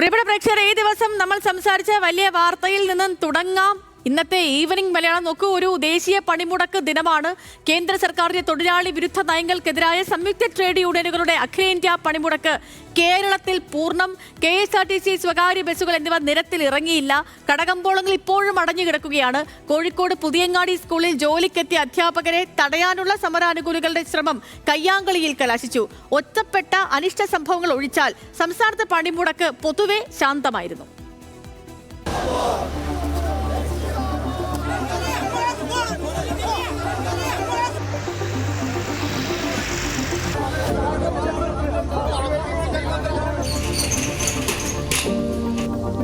പ്രിയപ്പെട്ട പ്രേക്ഷകരെ, ഈ ദിവസം നമ്മൾ സംസാരിച്ച വലിയ വാർത്തയിൽ നിന്നും തുടങ്ങാം. ഇന്നത്തെ ഈവനിംഗ് മലയാളം നോക്കൂ. ഒരു ദേശീയ പണിമുടക്ക് ദിനമാണ്. കേന്ദ്ര സർക്കാരിന്റെ തൊഴിലാളി വിരുദ്ധ നയങ്ങൾക്കെതിരായ സംയുക്ത ട്രേഡ് യൂണിയനുകളുടെ അഖിലേന്ത്യാ പണിമുടക്ക് കേരളത്തിൽ പൂർണ്ണം. KSRTC, സ്വകാര്യ ബസ്സുകൾ എന്നിവ നിരത്തിൽ ഇറങ്ങിയില്ല. കടകമ്പോളങ്ങൾ ഇപ്പോഴും അടഞ്ഞു കിടക്കുകയാണ്. കോഴിക്കോട് പുതിയങ്ങാടി സ്കൂളിൽ ജോലിക്കെത്തിയ അധ്യാപകരെ തടയാനുള്ള സമരാനുകൂലികളുടെ ശ്രമം കയ്യാങ്കളിയിൽ കലാശിച്ചു. ഒറ്റപ്പെട്ട അനിഷ്ട സംഭവങ്ങൾ ഒഴിച്ചാൽ സംസ്ഥാനത്തെ പണിമുടക്ക് പൊതുവെ ശാന്തമായിരുന്നു.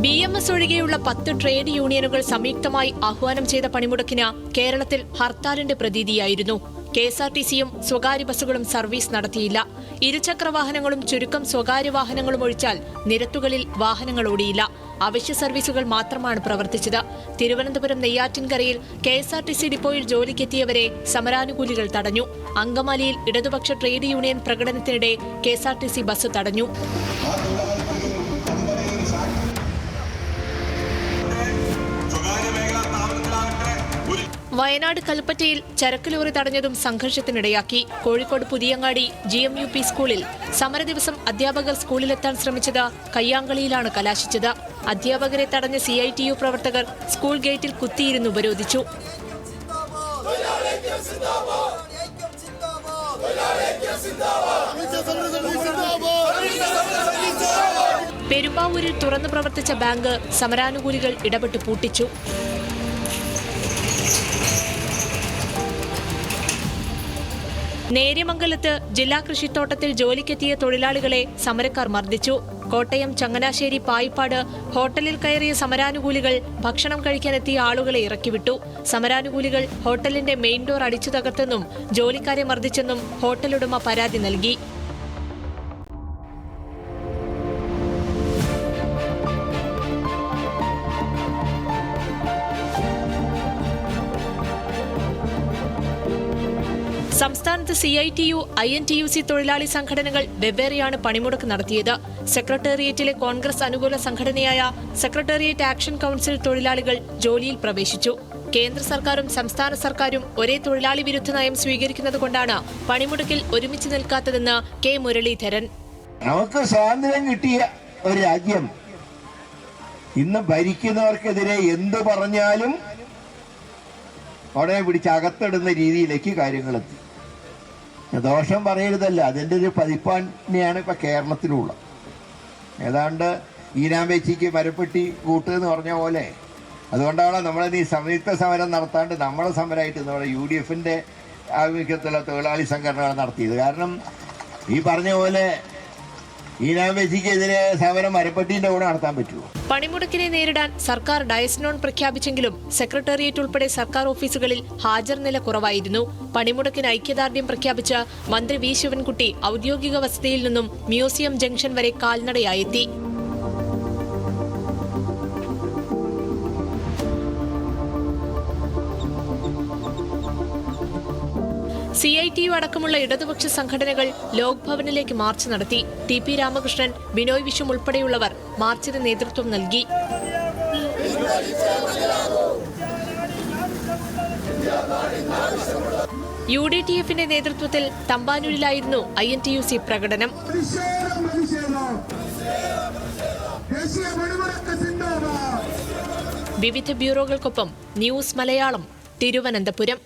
BMS ഒഴികെയുള്ള 10 ട്രേഡ് യൂണിയനുകൾ സംയുക്തമായി ആഹ്വാനം ചെയ്ത പണിമുടക്കിന് കേരളത്തിൽ ഹർത്താലിന്റെ പ്രതീതിയായിരുന്നു. KSRTCയും സ്വകാര്യ ബസ്സുകളും സർവീസ് നടത്തിയില്ല. ഇരുചക്ര വാഹനങ്ങളും ചുരുക്കം സ്വകാര്യ വാഹനങ്ങളും ഒഴിച്ചാൽ നിരത്തുകളിൽ വാഹനങ്ങൾ ഓടിയില്ല. അവശ്യ സർവീസുകൾ മാത്രമാണ് പ്രവർത്തിച്ചത്. തിരുവനന്തപുരം നെയ്യാറ്റിൻകരയിൽ KSRTC ഡിപ്പോയിൽ ജോലിക്കെത്തിയവരെ സമരാനുകൂലികൾ തടഞ്ഞു. അങ്കമാലിയിൽ ഇടതുപക്ഷ ട്രേഡ് യൂണിയൻ പ്രകടനത്തിനിടെ KSRTC ബസ് തടഞ്ഞു. വയനാട് കൽപ്പറ്റയിൽ ചരക്ക് ലോറി തടഞ്ഞതും സംഘർഷത്തിനിടയാക്കി. കോഴിക്കോട് പുതിയങ്ങാടി GMUP സ്കൂളിൽ സമരദിവസം അധ്യാപകർ സ്കൂളിലെത്താൻ ശ്രമിച്ചത് കയ്യാങ്കളിയിലാണ് കലാശിച്ചത്. അധ്യാപകരെ തടഞ്ഞ CITU പ്രവർത്തകർ സ്കൂൾ ഗേറ്റിൽ കുത്തിയിരുന്ന് ഉപരോധിച്ചു. പെരുമ്പാവൂരിൽ തുറന്നു പ്രവർത്തിച്ച ബാങ്ക് സമരാനുകൂലികൾ ഇടപെട്ട് പൂട്ടിച്ചു. നേര്യമംഗലത്ത് ജില്ലാ കൃഷിത്തോട്ടത്തിൽ ജോലിക്കെത്തിയ തൊഴിലാളികളെ സമരക്കാർ മർദ്ദിച്ചു. കോട്ടയം ചങ്ങനാശ്ശേരി പായിപ്പാട് ഹോട്ടലിൽ കയറിയ സമരാനുകൂലികൾ ഭക്ഷണം കഴിക്കാനെത്തിയ ആളുകളെ ഇറക്കിവിട്ടു. സമരാനുകൂലികൾ ഹോട്ടലിന്റെ മെയിൻ ഡോർ അടിച്ചു തകർത്തെന്നും ജോലിക്കാരെ മർദ്ദിച്ചെന്നും ഹോട്ടലുടമ പരാതി നൽകി. സംസ്ഥാനത്ത് CITU, INTUC തൊഴിലാളി സംഘടനകൾ വെവ്വേറെയാണ് പണിമുടക്ക് നടത്തിയത്. സെക്രട്ടേറിയറ്റിലെ കോൺഗ്രസ് അനുകൂല സംഘടനയായ സെക്രട്ടേറിയറ്റ് ആക്ഷൻ കൗൺസിൽ തൊഴിലാളികൾ ജോലിയിൽ പ്രവേശിച്ചു. കേന്ദ്ര സർക്കാരും സംസ്ഥാന സർക്കാരും ഒരേ തൊഴിലാളി വിരുദ്ധ നയം സ്വീകരിക്കുന്നതുകൊണ്ടാണ് പണിമുടക്കിൽ ഒരുമിച്ച് നിൽക്കാത്തതെന്ന് K. മുരളീധരൻ. നമുക്ക് സ്വാതന്ത്ര്യം കിട്ടിയ ഒരു രാജ്യം ഇന്ന് ഭരിക്കുന്നവർക്കെതിരെ എന്ത് പറഞ്ഞാലും ഉടനെ പിടിച്ച് അകത്തിടുന്ന രീതിയിലേക്ക് കാര്യങ്ങളെത്തി. ദോഷം പറയരുതല്ല, അതിൻ്റെ ഒരു പതിപ്പാനെയാണ് ഇപ്പം കേരളത്തിലുള്ളത്. ഏതാണ്ട് ഈനാമ്പേച്ചിക്ക് മരപ്പെട്ടി കൂട്ടുകയെന്ന് പറഞ്ഞ പോലെ അതുകൊണ്ടാണ് നമ്മളീ സംയുക്ത സമരം നടത്താണ്ട് നമ്മളെ സമരമായിട്ട് നമ്മുടെ UDFന്റെ ആഭിമുഖ്യത്തിലുള്ള തൊഴിലാളി സംഘടനകൾ നടത്തിയത്. കാരണം ഈ പറഞ്ഞ പോലെ ഈനാമ്പേച്ചിക്കെതിരെ സമരം മരപ്പെട്ടിന്റെ കൂടെ നടത്താൻ പറ്റുമോ? പണിമുടക്കിനെ നേരിടാൻ സർക്കാർ ഡയസ് നോൺ പ്രഖ്യാപിച്ചെങ്കിലും സെക്രട്ടേറിയറ്റ് ഉൾപ്പെടെ സർക്കാർ ഓഫീസുകളിൽ ഹാജർ നില കുറവായിരുന്നു. പണിമുടക്കിന് ഐക്യദാർഢ്യം പ്രഖ്യാപിച്ച മന്ത്രി V. ശിവൻകുട്ടി ഔദ്യോഗിക വസതിയിൽ നിന്നും മ്യൂസിയം ജംഗ്ഷൻ വരെ കാൽനടയായെത്തി. CITU അടക്കമുള്ള ഇടതുപക്ഷ സംഘടനകൾ ലോക് ഭവനിലേക്ക് മാർച്ച് നടത്തി. TP രാമകൃഷ്ണൻ, ബിനോയ് വിശ്വം ഉൾപ്പെടെയുള്ളവർ മാർച്ചിന് നേതൃത്വം നൽകി. UDTFന്റെ നേതൃത്വത്തിൽ തമ്പാനൂരിലായിരുന്നു INTUC പ്രകടനം. വിവിധ ബ്യൂറോകൾക്കൊപ്പം ന്യൂസ് മലയാളം, തിരുവനന്തപുരം.